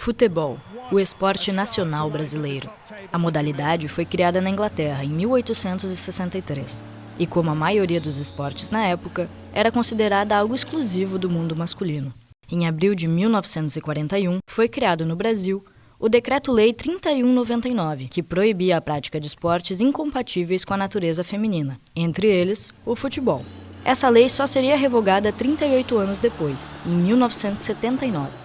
Futebol, o esporte nacional brasileiro. A modalidade foi criada na Inglaterra em 1863 e, como a maioria dos esportes na época, era considerada algo exclusivo do mundo masculino. Em abril de 1941, foi criado no Brasil o Decreto-Lei 3199, que proibia a prática de esportes incompatíveis com a natureza feminina, entre eles, o futebol. Essa lei só seria revogada 38 anos depois, em 1979.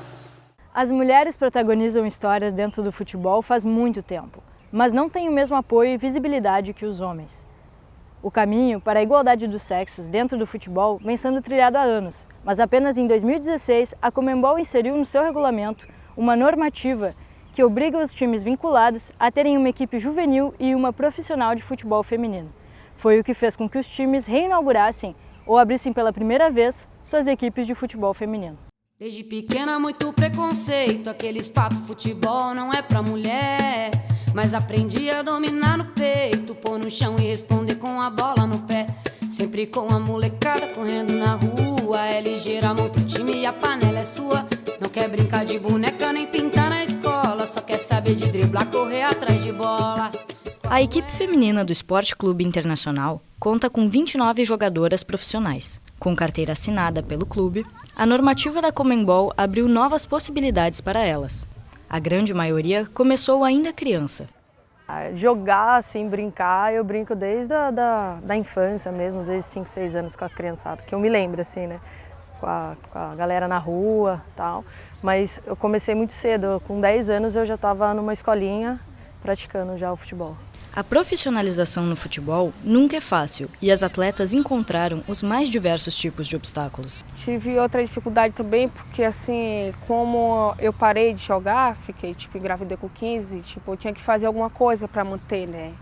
As mulheres protagonizam histórias dentro do futebol faz muito tempo, mas não têm o mesmo apoio e visibilidade que os homens. O caminho para a igualdade dos sexos dentro do futebol vem sendo trilhado há anos, mas apenas em 2016 a Conmebol inseriu no seu regulamento uma normativa que obriga os times vinculados a terem uma equipe juvenil e uma profissional de futebol feminino. Foi o que fez com que os times reinaugurassem ou abrissem pela primeira vez suas equipes de futebol feminino. Desde pequena muito preconceito, aqueles papos futebol não é pra mulher. Mas aprendi a dominar no peito, pôr no chão e responder com a bola no pé. Sempre com a molecada correndo na rua, é ligeira, monta o time e a panela é sua. Não quer brincar de boneca nem pintar na escola, só quer saber de driblar, correr atrás de bola. A equipe feminina do Esporte Clube Internacional conta com 29 jogadoras profissionais. Com carteira assinada pelo clube, a normativa da Conmebol abriu novas possibilidades para elas. A grande maioria começou ainda criança. Jogar, assim, brincar, eu brinco desde da infância mesmo, desde 5, 6 anos com a criançada, que eu me lembro, assim, né? Com a galera na rua e tal. Mas eu comecei muito cedo, com 10 anos eu já estava numa escolinha praticando já o futebol. A profissionalização no futebol nunca é fácil e as atletas encontraram os mais diversos tipos de obstáculos. Tive outra dificuldade também porque, assim, como eu parei de jogar, fiquei, engravidei com 15, eu tinha que fazer alguma coisa para manter, né?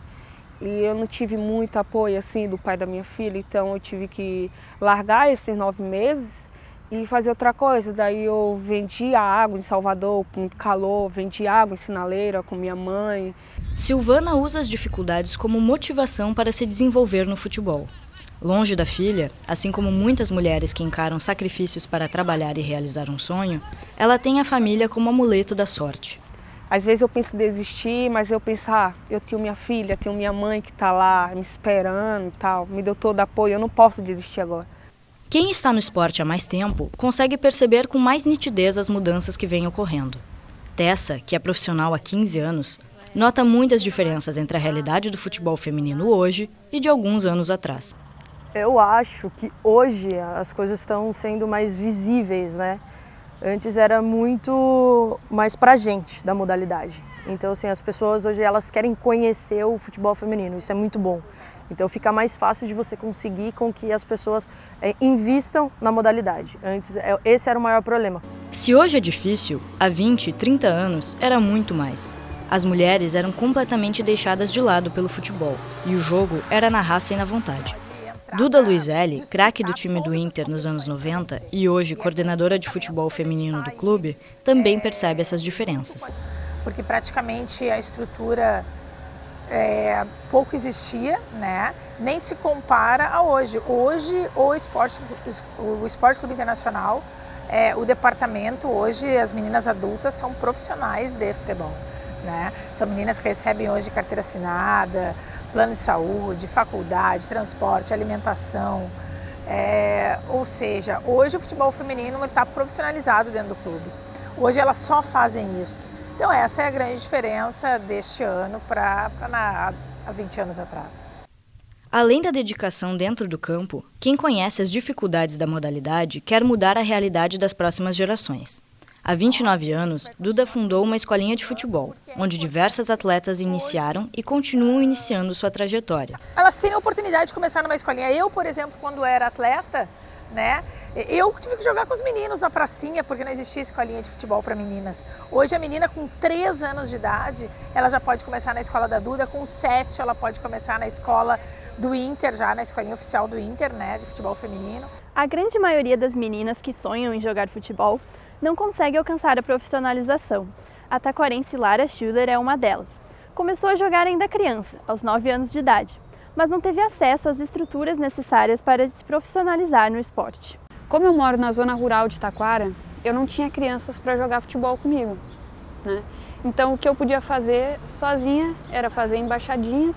E eu não tive muito apoio, assim, do pai da minha filha, então eu tive que largar esses 9 meses e fazer outra coisa. Daí eu vendia água em Salvador, com muito calor, vendia água em Sinaleira com minha mãe. Silvana usa as dificuldades como motivação para se desenvolver no futebol. Longe da filha, assim como muitas mulheres que encaram sacrifícios para trabalhar e realizar um sonho, ela tem a família como amuleto da sorte. Às vezes eu penso em desistir, mas eu penso, eu tenho minha filha, tenho minha mãe que está lá me esperando e tal, me deu todo apoio, eu não posso desistir agora. Quem está no esporte há mais tempo consegue perceber com mais nitidez as mudanças que vêm ocorrendo. Tessa, que é profissional há 15 anos, nota muitas diferenças entre a realidade do futebol feminino hoje e de alguns anos atrás. Eu acho que hoje as coisas estão sendo mais visíveis, né? Antes era muito mais pra gente da modalidade. Então, assim, as pessoas hoje elas querem conhecer o futebol feminino, isso é muito bom. Então fica mais fácil de você conseguir com que as pessoas invistam na modalidade. Antes, esse era o maior problema. Se hoje é difícil, há 20, 30 anos era muito mais. As mulheres eram completamente deixadas de lado pelo futebol e o jogo era na raça e na vontade. Duda Luizelli, craque do time do Inter nos anos 90 e hoje coordenadora de futebol feminino do clube, também percebe essas diferenças. Porque praticamente a estrutura pouco existia, né? Nem se compara a hoje. Hoje o Esporte Clube Internacional, o departamento, hoje as meninas adultas são profissionais de futebol. Né? São meninas que recebem hoje carteira assinada, plano de saúde, faculdade, transporte, alimentação. Ou seja, hoje o futebol feminino está profissionalizado dentro do clube. Hoje elas só fazem isso. Então essa é a grande diferença deste ano para há 20 anos atrás. Além da dedicação dentro do campo, quem conhece as dificuldades da modalidade quer mudar a realidade das próximas gerações. Há 29 anos, Duda fundou uma escolinha de futebol, onde diversas atletas iniciaram e continuam iniciando sua trajetória. Elas têm a oportunidade de começar numa escolinha. Eu, por exemplo, quando era atleta, né, eu tive que jogar com os meninos na pracinha, porque não existia escolinha de futebol para meninas. Hoje a menina com 3 anos de idade, ela já pode começar na escola da Duda, com 7 ela pode começar na escola do Inter, já na escolinha oficial do Inter, né, de futebol feminino. A grande maioria das meninas que sonham em jogar futebol não consegue alcançar a profissionalização. A taquarense Lara Schuller é uma delas. Começou a jogar ainda criança, aos 9 anos de idade, mas não teve acesso às estruturas necessárias para se profissionalizar no esporte. Como eu moro na zona rural de Taquara, eu não tinha crianças para jogar futebol comigo. né? Então o que eu podia fazer sozinha era fazer embaixadinhas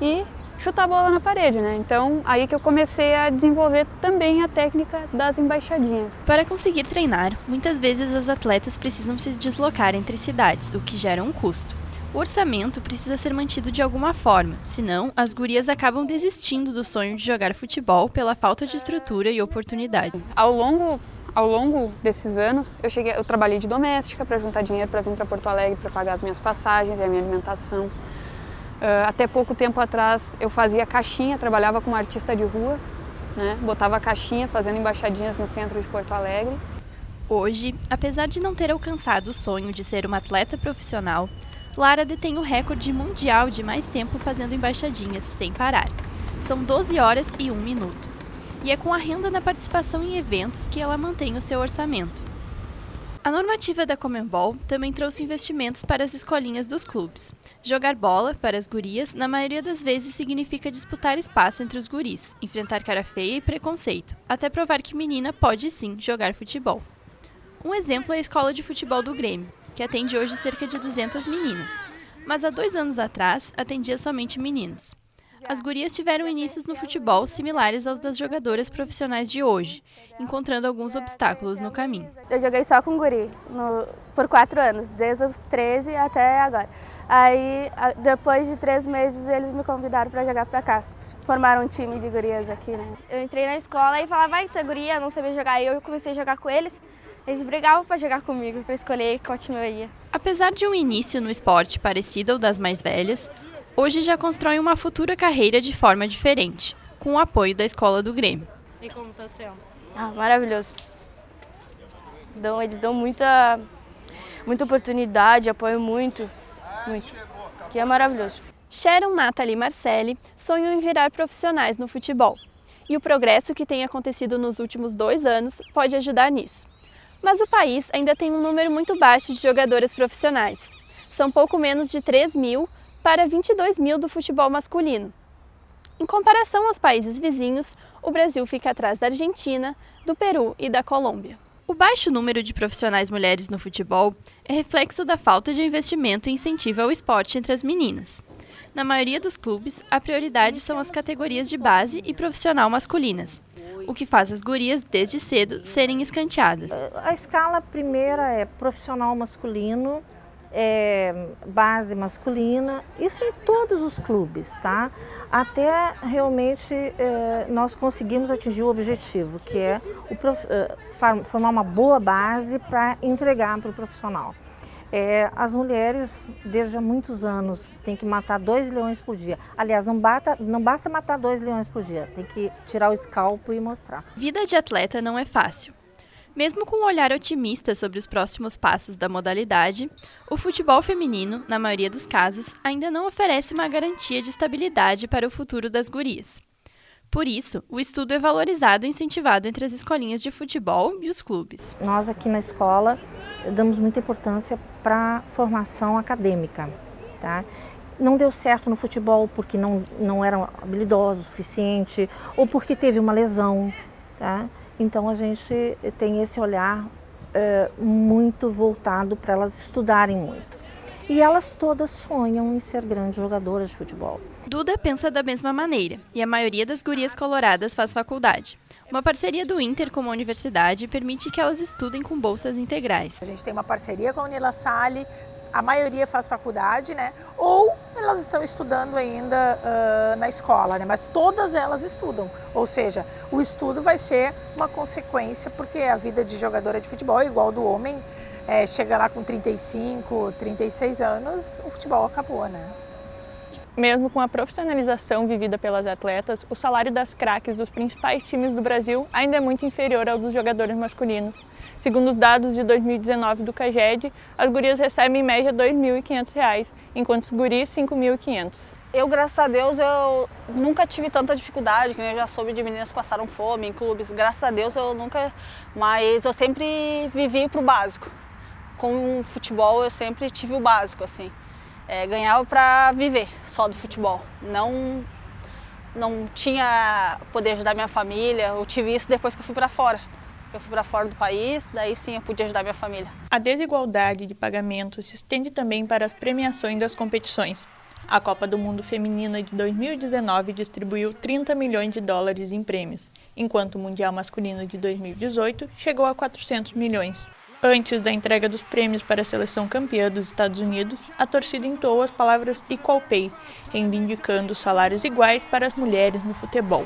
e chutar a bola na parede, né? Então aí que eu comecei a desenvolver também a técnica das embaixadinhas. Para conseguir treinar, muitas vezes as atletas precisam se deslocar entre cidades, o que gera um custo. O orçamento precisa ser mantido de alguma forma, senão as gurias acabam desistindo do sonho de jogar futebol pela falta de estrutura e oportunidade. Ao longo desses anos, eu trabalhei de doméstica para juntar dinheiro para vir para Porto Alegre, para pagar as minhas passagens e a minha alimentação. Até pouco tempo atrás eu fazia caixinha, trabalhava como artista de rua, né? Botava caixinha fazendo embaixadinhas no centro de Porto Alegre. Hoje, apesar de não ter alcançado o sonho de ser uma atleta profissional, Lara detém o recorde mundial de mais tempo fazendo embaixadinhas sem parar. São 12 horas e 1 minuto. E é com a renda na participação em eventos que ela mantém o seu orçamento. A normativa da Conmebol também trouxe investimentos para as escolinhas dos clubes. Jogar bola, para as gurias, na maioria das vezes significa disputar espaço entre os guris, enfrentar cara feia e preconceito, até provar que menina pode sim jogar futebol. Um exemplo é a escola de futebol do Grêmio, que atende hoje cerca de 200 meninas, mas há 2 anos atrás atendia somente meninos. As gurias tiveram inícios no futebol similares aos das jogadoras profissionais de hoje, encontrando alguns obstáculos no caminho. Eu joguei só com guri por 4 anos, desde os 13 até agora. Aí, depois de 3 meses, eles me convidaram para jogar para cá. Formaram um time de gurias aqui, né? Eu entrei na escola e falava, vai, tu é guria, não sabia jogar. Aí eu comecei a jogar com eles. Eles brigavam para jogar comigo, para escolher qual time eu ia. Apesar de um início no esporte parecido ao das mais velhas, hoje já constrói uma futura carreira de forma diferente, com o apoio da escola do Grêmio. E como está sendo? Maravilhoso. Eles dão muita oportunidade, apoiam muito, que é maravilhoso. Sharon, Nathalie e Marcele sonham em virar profissionais no futebol. E o progresso que tem acontecido nos últimos 2 anos pode ajudar nisso. Mas o país ainda tem um número muito baixo de jogadoras profissionais. São pouco menos de 3 mil para 22 mil do futebol masculino. Em comparação aos países vizinhos, o Brasil fica atrás da Argentina, do Peru e da Colômbia. O baixo número de profissionais mulheres no futebol é reflexo da falta de investimento e incentivo ao esporte entre as meninas. Na maioria dos clubes, a prioridade são as categorias de base e profissional masculinas, o que faz as gurias, desde cedo, serem escanteadas. A escala primeira é profissional masculino, base masculina, isso em todos os clubes, tá? Até realmente nós conseguimos atingir o objetivo, que é formar uma boa base para entregar para o profissional. As mulheres, desde há muitos anos, têm que matar 2 leões por dia. Aliás, não basta matar 2 leões por dia, tem que tirar o escalpo e mostrar. Vida de atleta não é fácil. Mesmo com um olhar otimista sobre os próximos passos da modalidade, o futebol feminino, na maioria dos casos, ainda não oferece uma garantia de estabilidade para o futuro das gurias. Por isso, o estudo é valorizado e incentivado entre as escolinhas de futebol e os clubes. Nós aqui na escola damos muita importância para a formação acadêmica, tá? Não deu certo no futebol porque não eram habilidosos o suficiente ou porque teve uma lesão, tá? Então a gente tem esse olhar muito voltado para elas estudarem muito. E elas todas sonham em ser grandes jogadoras de futebol. Duda pensa da mesma maneira, e a maioria das gurias coloradas faz faculdade. Uma parceria do Inter com a universidade permite que elas estudem com bolsas integrais. A gente tem uma parceria com a Unilassalle, a maioria faz faculdade, né? Ou elas estão estudando ainda na escola, né? Mas todas elas estudam. Ou seja, o estudo vai ser uma consequência, porque a vida de jogadora de futebol é igual do homem. Chega lá com 35, 36 anos, o futebol acabou, né? Mesmo com a profissionalização vivida pelas atletas, o salário das craques dos principais times do Brasil ainda é muito inferior ao dos jogadores masculinos. Segundo os dados de 2019 do CAGED, as gurias recebem em média R$ 2.500, enquanto os guris R$ 5.500. Eu, graças a Deus, eu nunca tive tanta dificuldade, que eu já soube de meninas que passaram fome em clubes. Graças a Deus eu nunca, mas eu sempre vivi pro básico. Com o futebol eu sempre tive o básico, assim. Ganhava para viver só do futebol. Não tinha poder ajudar minha família, eu tive isso depois que eu fui para fora. Eu fui para fora do país, daí sim eu pude ajudar minha família. A desigualdade de pagamento se estende também para as premiações das competições. A Copa do Mundo Feminina de 2019 distribuiu 30 milhões de dólares em prêmios, enquanto o Mundial Masculino de 2018 chegou a 400 milhões. Antes da entrega dos prêmios para a seleção campeã dos Estados Unidos, a torcida entoou as palavras Equal Pay, reivindicando salários iguais para as mulheres no futebol.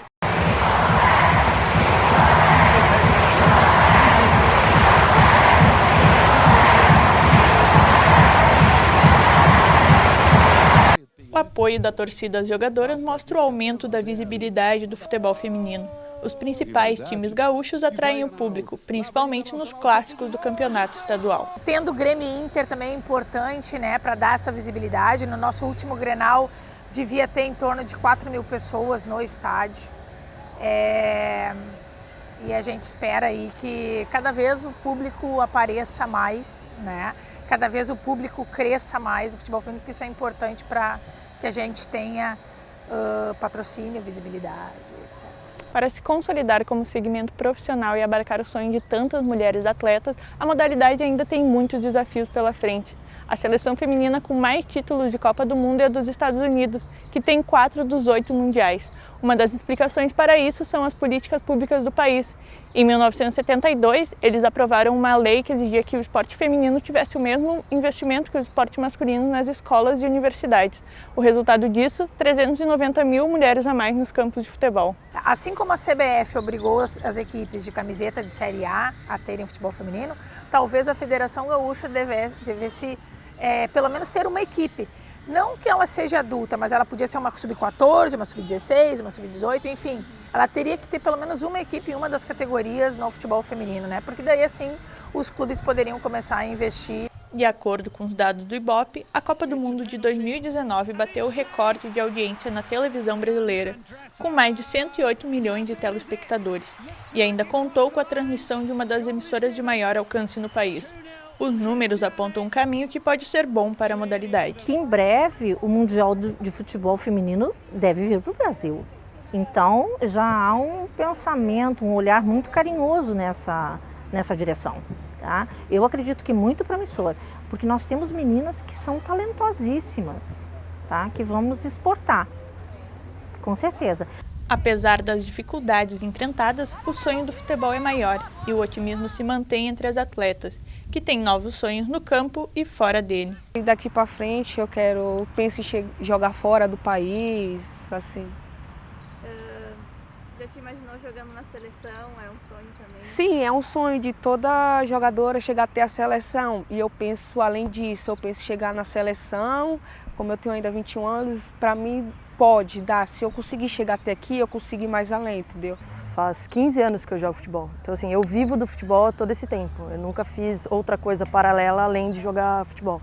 O apoio da torcida às jogadoras mostra o aumento da visibilidade do futebol feminino. Os principais times gaúchos atraem o público, principalmente nos clássicos do campeonato estadual. Tendo Grêmio e Inter também é importante, né, para dar essa visibilidade. No nosso último Grenal devia ter em torno de 4 mil pessoas no estádio. E a gente espera aí que cada vez o público apareça mais, né? Cada vez o público cresça mais no futebol feminino, porque isso é importante para que a gente tenha patrocínio, visibilidade, etc. Para se consolidar como segmento profissional e abarcar o sonho de tantas mulheres atletas, a modalidade ainda tem muitos desafios pela frente. A seleção feminina com mais títulos de Copa do Mundo é a dos Estados Unidos, que tem 4 dos 8 mundiais. Uma das explicações para isso são as políticas públicas do país. Em 1972, eles aprovaram uma lei que exigia que o esporte feminino tivesse o mesmo investimento que o esporte masculino nas escolas e universidades. O resultado disso, 390 mil mulheres a mais nos campos de futebol. Assim como a CBF obrigou as equipes de camiseta de Série A a terem futebol feminino, talvez a Federação Gaúcha devesse pelo menos ter uma equipe. Não que ela seja adulta, mas ela podia ser uma sub-14, uma sub-16, uma sub-18, enfim. Ela teria que ter pelo menos uma equipe em uma das categorias no futebol feminino, né? Porque daí assim os clubes poderiam começar a investir. De acordo com os dados do Ibope, a Copa do Mundo de 2019 bateu o recorde de audiência na televisão brasileira, com mais de 108 milhões de telespectadores, e ainda contou com a transmissão de uma das emissoras de maior alcance no país. Os números apontam um caminho que pode ser bom para a modalidade. Em breve, o Mundial de Futebol Feminino deve vir para o Brasil. Então, já há um pensamento, um olhar muito carinhoso nessa direção. Tá? Eu acredito que muito promissor, porque nós temos meninas que são talentosíssimas, tá? Que vamos exportar, com certeza. Apesar das dificuldades enfrentadas, o sonho do futebol é maior e o otimismo se mantém entre as atletas, que têm novos sonhos no campo e fora dele. Daqui para frente eu penso em jogar fora do país, assim. Já te imaginou jogando na seleção? É um sonho também? Sim, é um sonho de toda jogadora chegar até a seleção. E eu penso, além disso, eu penso em chegar na seleção, como eu tenho ainda 21 anos, para mim pode dar. Se eu conseguir chegar até aqui, eu consigo ir mais além, entendeu? Faz 15 anos que eu jogo futebol. Então, assim, eu vivo do futebol todo esse tempo. Eu nunca fiz outra coisa paralela além de jogar futebol.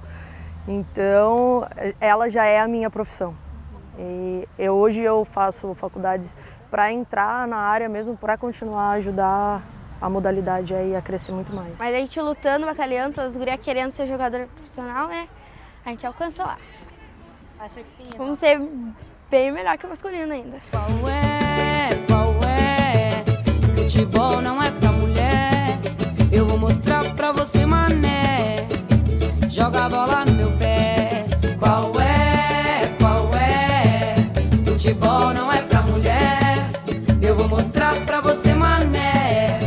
Então, ela já é a minha profissão. E hoje eu faço faculdades para entrar na área mesmo, para continuar a ajudar a modalidade aí a crescer muito mais. Mas a gente lutando, batalhando, todas as gurias querendo ser jogadora profissional, né? A gente alcançou lá. Acha que sim? Então. Vamos ser bem melhor que o masculino ainda. Qual é? Futebol não é pra mulher. Eu vou mostrar pra você, mané. Joga a bola no meu pé. Qual é? Futebol não é pra mulher. Eu vou mostrar pra você, mané.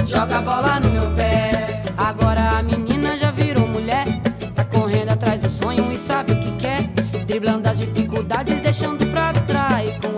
Joga a bola no meu pé. Agora a menina já virou mulher. Tá correndo atrás do sonho e sabe o que quer. Driblando as dificuldades, deixando pra trás. Com